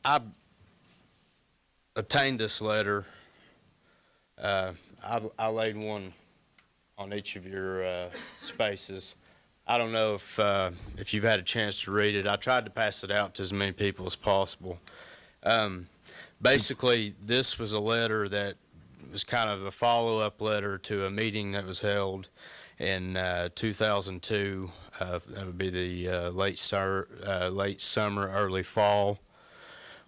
I obtained this letter. I laid one on each of your spaces. I don't know if you've had a chance to read it. I tried to pass it out to as many people as possible. Basically, this was a letter that was kind of a follow-up letter to a meeting that was held in 2002. That would be the late summer, early fall,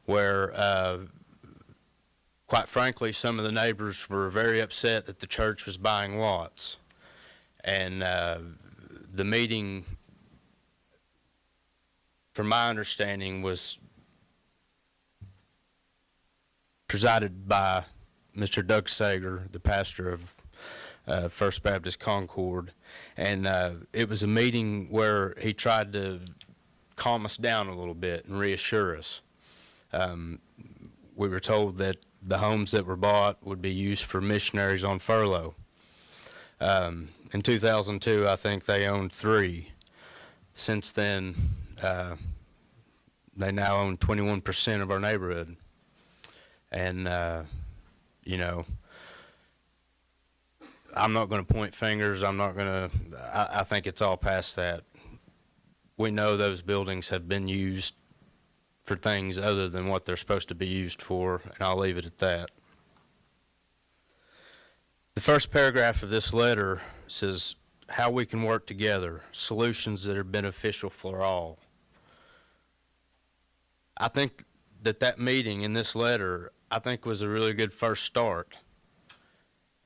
where quite frankly, some of the neighbors were very upset that the church was buying lots. And the meeting, from my understanding, was presided by Mr. Doug Sager, the pastor of First Baptist Concord. And it was a meeting where he tried to calm us down a little bit and reassure us. We were told that the homes that were bought would be used for missionaries on furlough. In 2002, I think they owned 3. Since then, they now own 21% of our neighborhood. And, you know, I'm not going to point fingers. I'm not going to, I think it's all past that. We know those buildings have been used for things other than what they're supposed to be used for, and I'll leave it at that. The first paragraph of this letter says how we can work together, solutions that are beneficial for all. I think that meeting in this letter, I think, was a really good first start.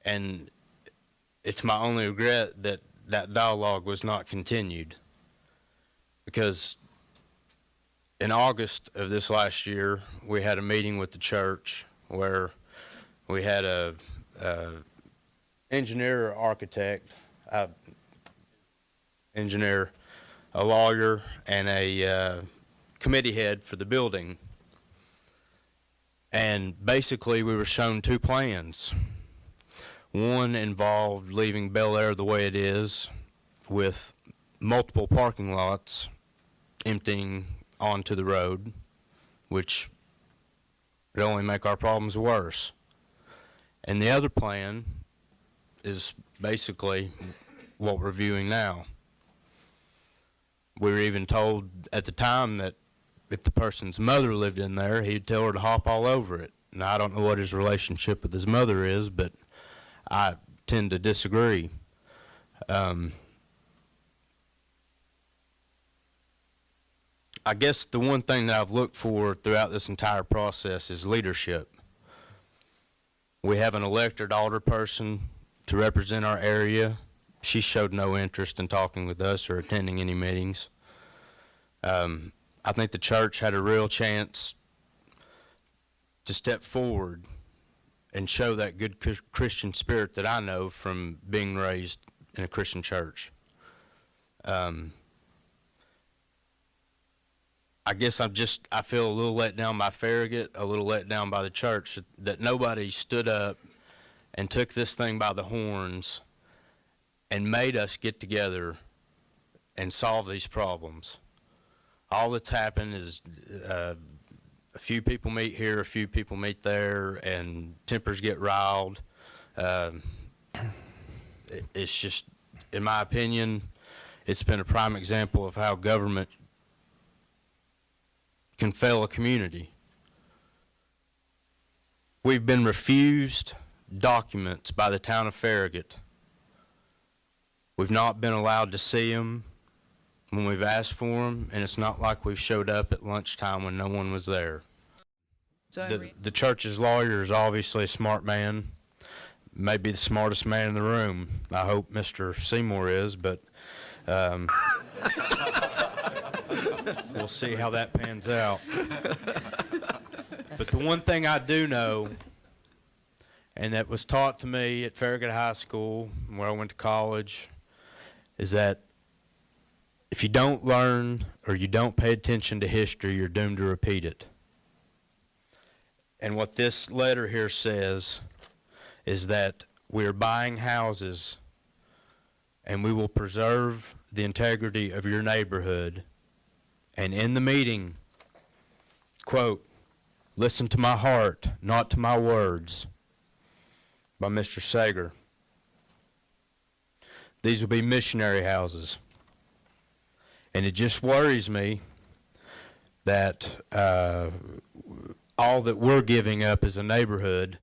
And it's my only regret that that dialogue was not continued, because in August of this last year, we had a meeting with the church where we had a engineer or architect, engineer, a lawyer, and a committee head for the building. And basically, we were shown 2 plans. One involved leaving Bel Air the way it is, with multiple parking lots emptying onto the road, which would only make our problems worse. And the other plan is basically what we're viewing now. We were even told at the time that if the person's mother lived in there, he'd tell her to hop all over it. Now, I don't know what his relationship with his mother is, but I tend to disagree. I guess the one thing that I've looked for throughout this entire process is leadership. We have an elected alderperson to represent our area. She showed no interest in talking with us or attending any meetings. I think the church had a real chance to step forward and show that good Christian spirit that I know from being raised in a Christian church. I guess I feel a little let down by Farragut, a little let down by the church, that nobody stood up and took this thing by the horns and made us get together and solve these problems. All that's happened is a few people meet here, a few people meet there, and tempers get riled. It's just, in my opinion, it's been a prime example of how government can fail a community. We've been refused documents by the town of Farragut. We've not been allowed to see them when we've asked for them, and it's not like we've showed up at lunchtime when no one was there. The church's lawyer is obviously a smart man, maybe the smartest man in the room. I hope Mr. Seymour is, but we'll see how that pans out. But the one thing I do know, and that was taught to me at Farragut High School, where I went to college, is that if you don't learn or you don't pay attention to history, you're doomed to repeat it. And what this letter here says is that we are buying houses and we will preserve the integrity of your neighborhood. And in the meeting, quote, Listen to my heart, not to my words, by Mr. Sager. These will be missionary houses. And it just worries me that all that we're giving up as a neighborhood